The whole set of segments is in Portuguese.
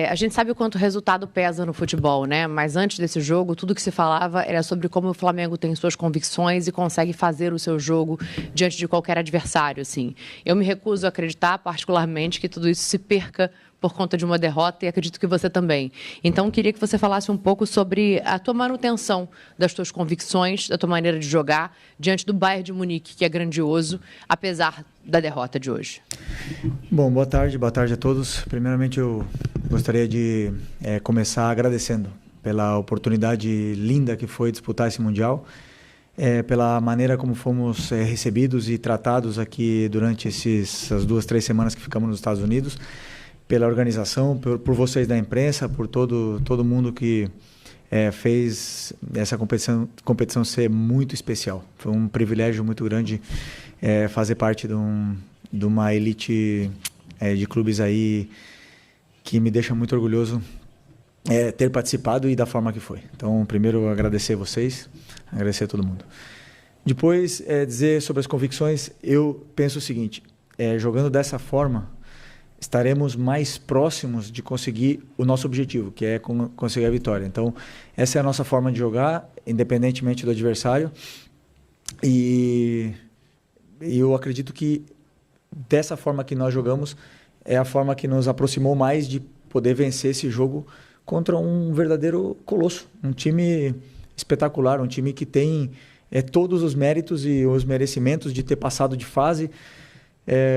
A gente sabe o quanto o resultado pesa no futebol, né? Mas antes desse jogo, tudo que se falava era sobre como o Flamengo tem suas convicções e consegue fazer o seu jogo diante de qualquer adversário, assim. Eu me recuso a acreditar, particularmente, que tudo isso se perca por conta de uma derrota, e acredito que você também. Então, queria que você falasse um pouco sobre a tua manutenção das tuas convicções, da tua maneira de jogar, diante do Bayern de Munique, que é grandioso, apesar da derrota de hoje. Bom, boa tarde a todos. Primeiramente, eu gostaria de começar agradecendo pela oportunidade linda que foi disputar esse Mundial, pela maneira como fomos recebidos e tratados aqui durante essas 2-3 semanas que ficamos nos Estados Unidos, pela organização, por vocês da imprensa, por todo mundo que fez essa competição ser muito especial. Foi um privilégio muito grande fazer parte de uma elite de clubes aí que me deixa muito orgulhoso ter participado e da forma que foi. Então, primeiro, agradecer a vocês, agradecer a todo mundo. Depois, dizer sobre as convicções, eu penso o seguinte, jogando dessa forma, estaremos mais próximos de conseguir o nosso objetivo, que é conseguir a vitória. Então, essa é a nossa forma de jogar, independentemente do adversário. E eu acredito que dessa forma que nós jogamos é a forma que nos aproximou mais de poder vencer esse jogo contra um verdadeiro colosso, um time espetacular, um time que tem todos os méritos e os merecimentos de ter passado de fase,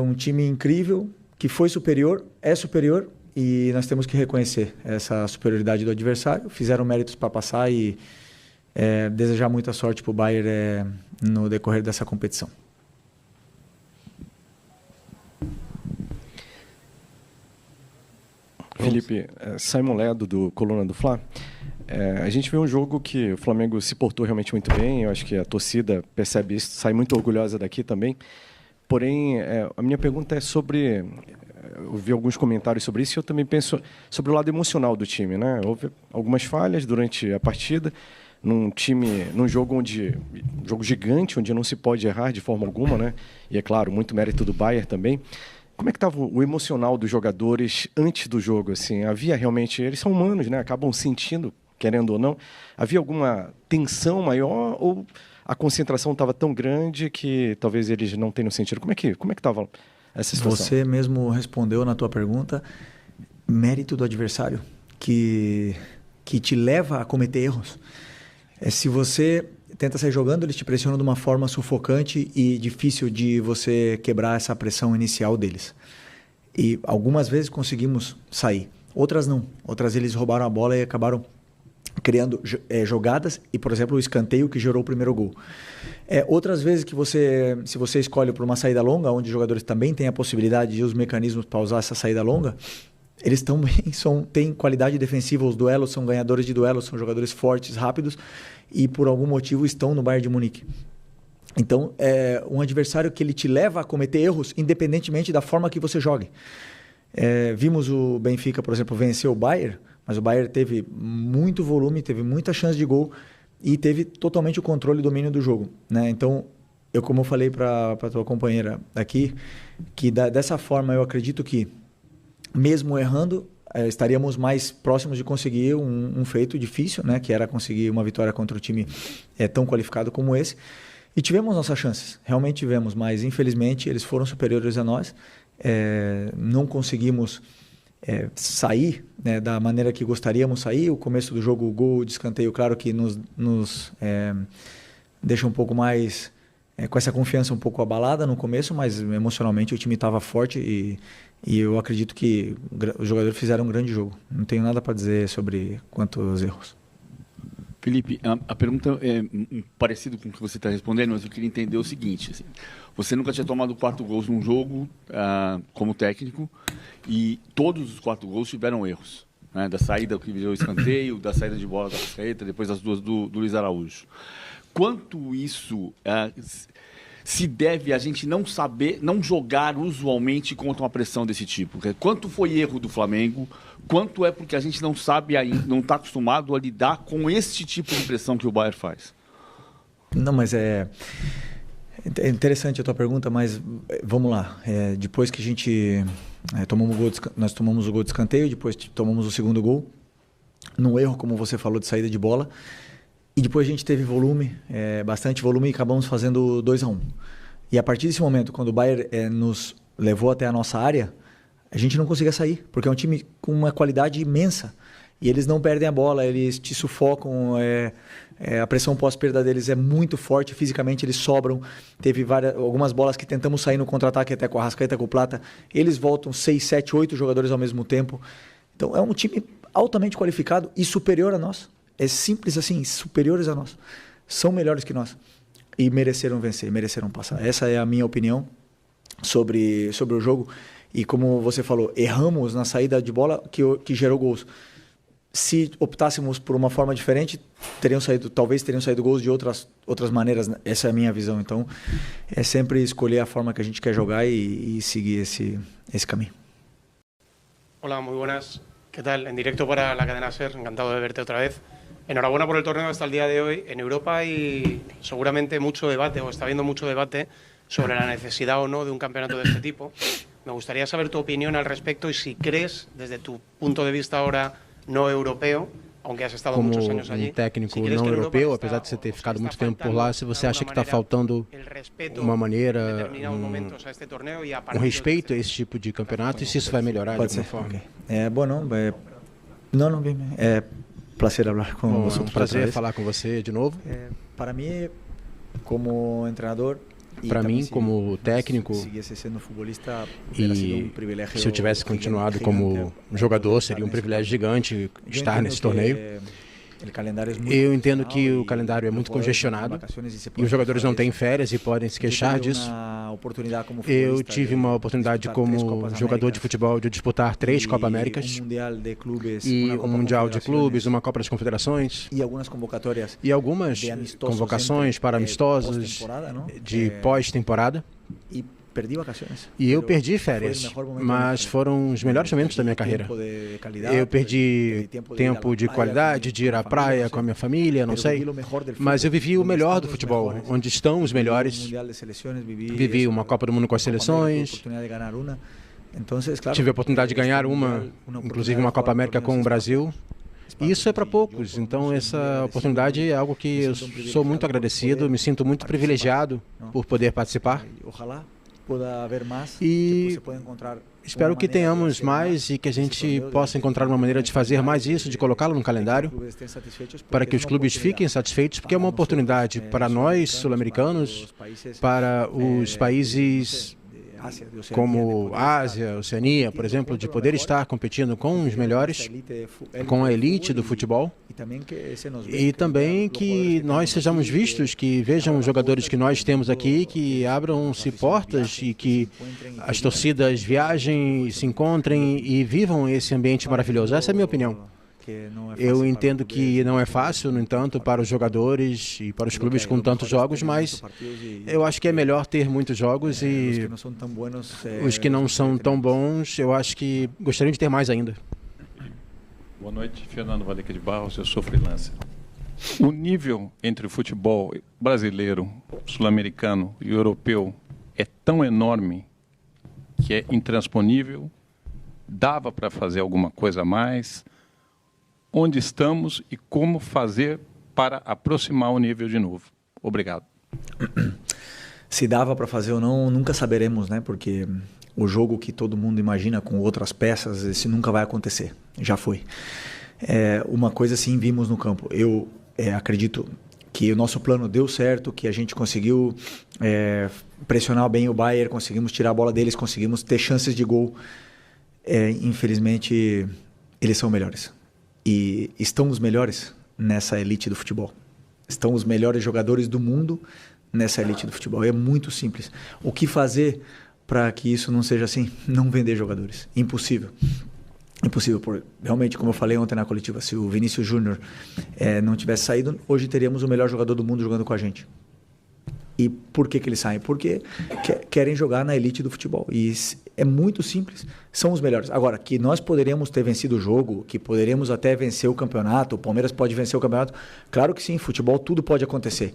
um time incrível, que foi superior, é superior, e nós temos que reconhecer essa superioridade do adversário. Fizeram méritos para passar e desejar muita sorte para o Bayern no decorrer dessa competição. Felipe, Simon Ledo, do Coluna do Fla. A gente vê um jogo que o Flamengo se portou realmente muito bem, eu acho que a torcida percebe isso, sai muito orgulhosa daqui também. Porém, a minha pergunta é sobre... Eu vi alguns comentários sobre isso e eu também penso sobre o lado emocional do time, né? Houve algumas falhas durante a partida, num jogo um jogo gigante, onde não se pode errar de forma alguma, né? E é claro, muito mérito do Bayern também. Como é que estava o emocional dos jogadores antes do jogo? Assim, havia realmente... Eles são humanos, né? Acabam sentindo, querendo ou não. Havia alguma tensão maior ou a concentração estava tão grande que talvez eles não tenham sentido? Como é que estava essa situação? Você mesmo respondeu na tua pergunta, mérito do adversário, que te leva a cometer erros. Se você tenta sair jogando, eles te pressionam de uma forma sufocante e difícil de você quebrar essa pressão inicial deles. E algumas vezes conseguimos sair, outras não. Outras eles roubaram a bola e acabaram criando jogadas e, por exemplo, o escanteio que gerou o primeiro gol. Outras vezes que se você escolhe por uma saída longa, onde os jogadores também têm a possibilidade e os mecanismos para usar essa saída longa, eles também têm qualidade defensiva, os duelos são ganhadores de duelos, são jogadores fortes, rápidos e por algum motivo estão no Bayern de Munique. Então, é um adversário que ele te leva a cometer erros independentemente da forma que você jogue. Vimos o Benfica, por exemplo, vencer o Bayern, mas o Bayern teve muito volume, teve muita chance de gol e teve totalmente o controle e domínio do jogo, né? Então, como eu falei para a tua companheira aqui, que dessa forma eu acredito que, mesmo errando, estaríamos mais próximos de conseguir um feito difícil, né? Que era conseguir uma vitória contra um time tão qualificado como esse. E tivemos nossas chances, realmente tivemos, mas infelizmente eles foram superiores a nós. Não conseguimos sair, né, da maneira que gostaríamos sair. O começo do jogo, o gol de escanteio, claro que nos deixa um pouco mais com essa confiança um pouco abalada no começo, mas emocionalmente o time estava forte e eu acredito que os jogadores fizeram um grande jogo. Não tenho nada para dizer sobre quantos erros. Felipe, a pergunta é parecida com o que você está respondendo, mas eu queria entender o seguinte. Assim, você nunca tinha tomado 4 gols num jogo como técnico e todos os 4 gols tiveram erros. Né? Da saída que virou escanteio, da saída de bola da Arrascaeta, depois das duas do Luiz Araújo. Quanto isso se deve a gente não saber, não jogar usualmente contra uma pressão desse tipo? Quanto foi erro do Flamengo? Quanto é porque a gente não sabe ainda, não está acostumado a lidar com esse tipo de pressão que o Bayern faz? Não, mas É interessante a tua pergunta, mas vamos lá. Depois que a gente nós tomamos o gol de escanteio, depois tomamos o segundo gol, num erro, como você falou, de saída de bola, e depois a gente teve volume, bastante volume, e acabamos fazendo 2-1. E a partir desse momento, quando o Bayern nos levou até a nossa área, a gente não conseguia sair, porque é um time com uma qualidade imensa. E eles não perdem a bola, eles te sufocam, a pressão pós-perda deles é muito forte, fisicamente eles sobram. Teve algumas bolas que tentamos sair no contra-ataque até com a Arrascaeta, com o Plata. Eles voltam 6, 7, 8 jogadores ao mesmo tempo. Então é um time altamente qualificado e superior a nós. É simples assim, superiores a nós. São melhores que nós. E mereceram vencer, mereceram passar. Essa é a minha opinião sobre o jogo. E como você falou, erramos na saída de bola que gerou gols. Se optássemos por uma forma diferente, talvez teriam saído gols de outras maneiras. Essa é a minha visão. Então, é sempre escolher a forma que a gente quer jogar e seguir esse caminho. Hola, muy buenas. ¿Qué tal? En directo para la cadena SER, encantado de verte otra vez. Enhorabuena por el torneo hasta el día de hoy. En Europa hay seguramente mucho debate, o está habiendo mucho debate, sobre la necesidad o no de un campeonato de este tipo. Me gustaría saber tu opinión al respecto y si crees, desde tu punto de vista ahora no europeu, aunque has estado muchos años allí, técnico não europeu, apesar de você ter ficado muito tempo por lá, se você acha que está faltando uma maneira, um respeito a esse tipo de campeonato e se isso vai melhorar de alguma forma. Okay. Não, bem. Prazer falar com você. É um prazer falar com você de novo. Para mim, como treinador, para mim, como técnico, e se eu tivesse continuado como jogador, seria um privilégio gigante estar nesse torneio. Eu entendo que o calendário é muito congestionado e os jogadores não têm férias e podem se queixar disso. Eu tive uma oportunidade como jogador de futebol de disputar 3 Copa Américas e um Mundial de Clubes, uma Copa das Confederações e algumas convocações para amistosos de pós-temporada. E eu perdi férias, mas foram os melhores momentos da minha carreira. Eu perdi tempo de qualidade, de ir à praia com a minha família, não sei. Mas eu vivi o melhor do futebol, onde estão os melhores. Vivi uma Copa do Mundo com as seleções. Tive a oportunidade de ganhar inclusive uma Copa América com o Brasil. E isso é para poucos, então essa oportunidade é algo que eu sou muito agradecido, me sinto muito privilegiado por poder participar. E espero que tenhamos mais e que a gente possa encontrar uma maneira de fazer mais isso, de colocá-lo no calendário, para que os clubes fiquem satisfeitos, porque é uma oportunidade para nós, sul-americanos, para os países como Ásia, Oceania, por exemplo, de poder estar competindo com os melhores, com a elite do futebol, e também que nós sejamos vistos, que vejam os jogadores que nós temos aqui, que abram-se portas e que as torcidas viajem, se encontrem e vivam esse ambiente maravilhoso. Essa é a minha opinião. Eu entendo que não é fácil, no entanto, para os jogadores e para os clubes com tantos jogos, mas eu acho que é melhor ter muitos jogos e os que não são tão bons, eu acho que gostariam de ter mais ainda. Boa noite, Fernando Valeca de Barros, eu sou freelancer. O nível entre o futebol brasileiro, sul-americano e europeu é tão enorme que é intransponível, dava para fazer alguma coisa a mais. Onde estamos e como fazer para aproximar o nível de novo. Obrigado. Se dava para fazer ou não, nunca saberemos, né? Porque o jogo que todo mundo imagina com outras peças, esse nunca vai acontecer. Já foi. Uma coisa sim vimos no campo. Eu acredito que o nosso plano deu certo, que a gente conseguiu pressionar bem o Bayern, conseguimos tirar a bola deles, conseguimos ter chances de gol. Infelizmente, eles são melhores. E estão os melhores nessa elite do futebol. Estão os melhores jogadores do mundo nessa elite do futebol. É muito simples. O que fazer para que isso não seja assim? Não vender jogadores. Impossível. Impossível. Realmente, como eu falei ontem na coletiva, se o Vinícius Júnior não tivesse saído, hoje teríamos o melhor jogador do mundo jogando com a gente. E por que eles saem? Porque querem jogar na elite do futebol. E é muito simples. São os melhores. Agora, que nós poderíamos ter vencido o jogo, que poderíamos até vencer o campeonato, o Palmeiras pode vencer o campeonato. Claro que sim, futebol tudo pode acontecer.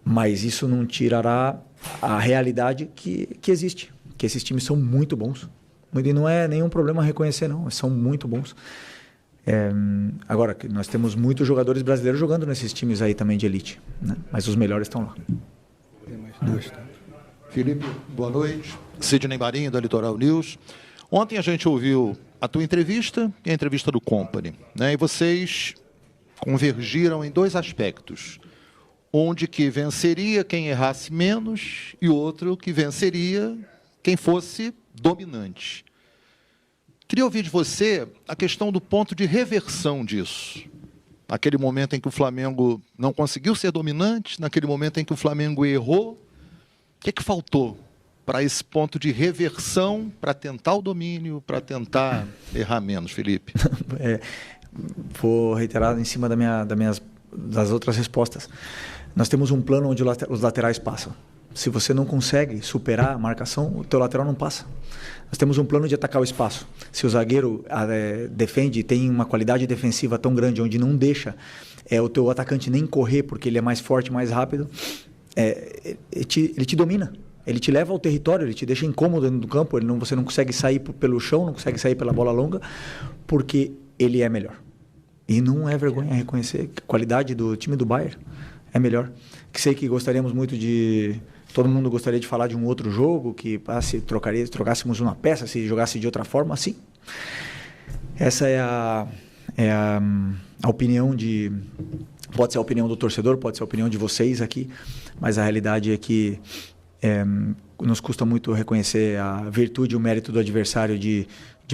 Mas isso não tirará a realidade que existe, que esses times são muito bons. E não é nenhum problema reconhecer, não, são muito bons. Agora, nós temos muitos jogadores brasileiros jogando nesses times aí também de elite, né? Mas os melhores estão lá. Tem mais duas, tá? Felipe, boa noite. Sidney Marinho, da Litoral News. Ontem a gente ouviu a tua entrevista e a entrevista do Company, né? E vocês convergiram em dois aspectos. Onde que venceria quem errasse menos e outro que venceria quem fosse dominante. Queria ouvir de você a questão do ponto de reversão disso. Naquele momento em que o Flamengo não conseguiu ser dominante, naquele momento em que o Flamengo errou, o que faltou para esse ponto de reversão, para tentar o domínio, para tentar errar menos, Felipe? Vou reiterar em cima das outras respostas. Nós temos um plano onde os laterais passam. Se você não consegue superar a marcação, o teu lateral não passa. Nós temos um plano de atacar o espaço. Se o zagueiro defende, tem uma qualidade defensiva tão grande, onde não deixa o teu atacante nem correr, porque ele é mais forte, mais rápido, ele te domina. Ele te leva ao território, ele te deixa incômodo dentro do campo, você não consegue sair pelo chão, não consegue sair pela bola longa, porque ele é melhor. E não é vergonha reconhecer a qualidade do time do Bayern é melhor. Sei que gostaríamos muito de... Todo mundo gostaria de falar de um outro jogo, que se trocássemos uma peça, se jogasse de outra forma, sim. Essa é a opinião de... Pode ser a opinião do torcedor, pode ser a opinião de vocês aqui, mas a realidade é que nos custa muito reconhecer a virtude e o mérito do adversário de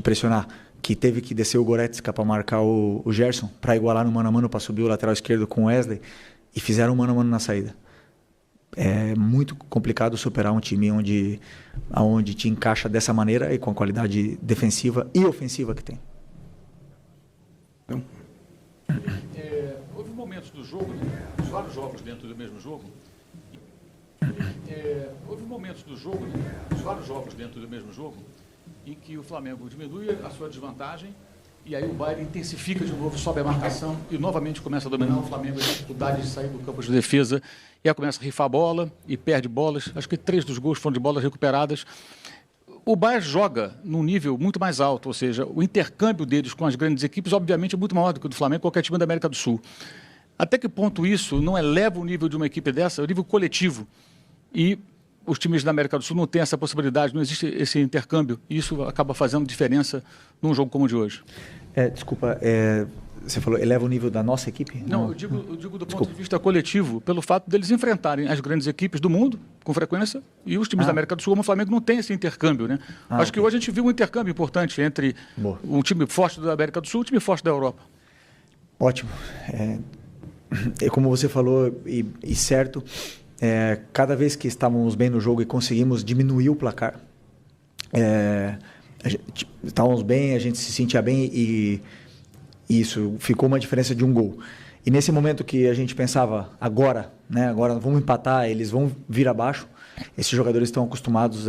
pressionar, que teve que descer o Goretzka para marcar o Gerson, para igualar no mano a mano, para subir o lateral esquerdo com o Wesley, e fizeram mano a mano na saída. É muito complicado superar um time onde te encaixa dessa maneira e com a qualidade defensiva e ofensiva que tem. Houve momentos do jogo, vários jogos dentro do mesmo jogo. Houve momentos do jogo, vários jogos dentro do mesmo jogo, em que o Flamengo diminui a sua desvantagem e aí o Bayern intensifica de novo, sobe a marcação e novamente começa a dominar o Flamengo, a dificuldade de sair do campo de defesa, e aí começa a rifar a bola e perde bolas. Acho que 3 dos gols foram de bolas recuperadas. O Bayern joga num nível muito mais alto, ou seja, o intercâmbio deles com as grandes equipes, obviamente, é muito maior do que o do Flamengo, qualquer time da América do Sul. Até que ponto isso não eleva o nível de uma equipe dessa, o nível coletivo, e os times da América do Sul não têm essa possibilidade, não existe esse intercâmbio, e isso acaba fazendo diferença num jogo como o de hoje. Desculpa, você falou, eleva o nível da nossa equipe? Não, eu digo do ponto de vista coletivo, pelo fato deles enfrentarem as grandes equipes do mundo, com frequência, e os times da América do Sul, como o Flamengo, não tem esse intercâmbio, né? Acho que hoje a gente viu um intercâmbio importante entre um time forte da América do Sul e um time forte da Europa. Ótimo. Como você falou, e certo, cada vez que estávamos bem no jogo e conseguimos diminuir o placar, estávamos bem, a gente se sentia bem e isso ficou uma diferença de um gol. E nesse momento que a gente pensava, agora vamos empatar, eles vão vir abaixo, esses jogadores estão acostumados,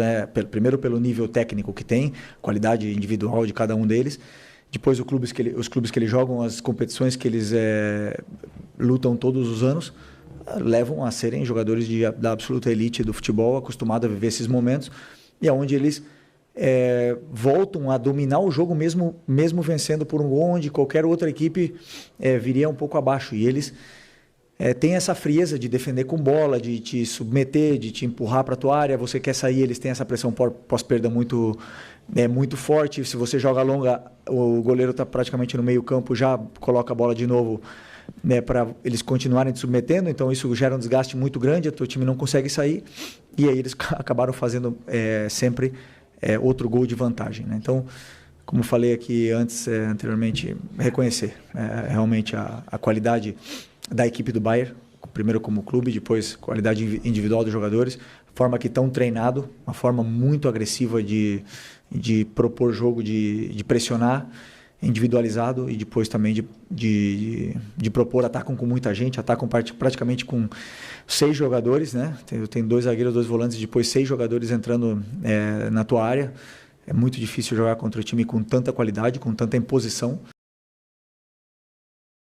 primeiro pelo nível técnico que tem, qualidade individual de cada um deles, depois os clubes que eles jogam, as competições que eles lutam todos os anos, levam a serem jogadores da absoluta elite do futebol, acostumados a viver esses momentos, e aonde eles voltam a dominar o jogo mesmo vencendo por um gol, onde qualquer outra equipe viria um pouco abaixo. E eles têm essa frieza de defender com bola, de te submeter, de te empurrar para a tua área. Você quer sair, eles têm essa pressão pós-perda muito forte. Se você joga longa, o goleiro está praticamente no meio campo, já coloca a bola de novo, para eles continuarem te submetendo. Então isso gera um desgaste muito grande, o teu time não consegue sair. E aí eles acabaram fazendo sempre outro gol de vantagem, né? Então, como falei aqui anteriormente, reconhecer realmente a qualidade da equipe do Bayern, primeiro como clube, depois qualidade individual dos jogadores, forma que estão treinados, uma forma muito agressiva de propor jogo, de pressionar, individualizado, e depois também de propor, atacam com muita gente, atacam praticamente com 6 jogadores, né? Tem 2 zagueiros, 2 volantes, depois 6 jogadores entrando na tua área. É muito difícil jogar contra o time com tanta qualidade, com tanta imposição.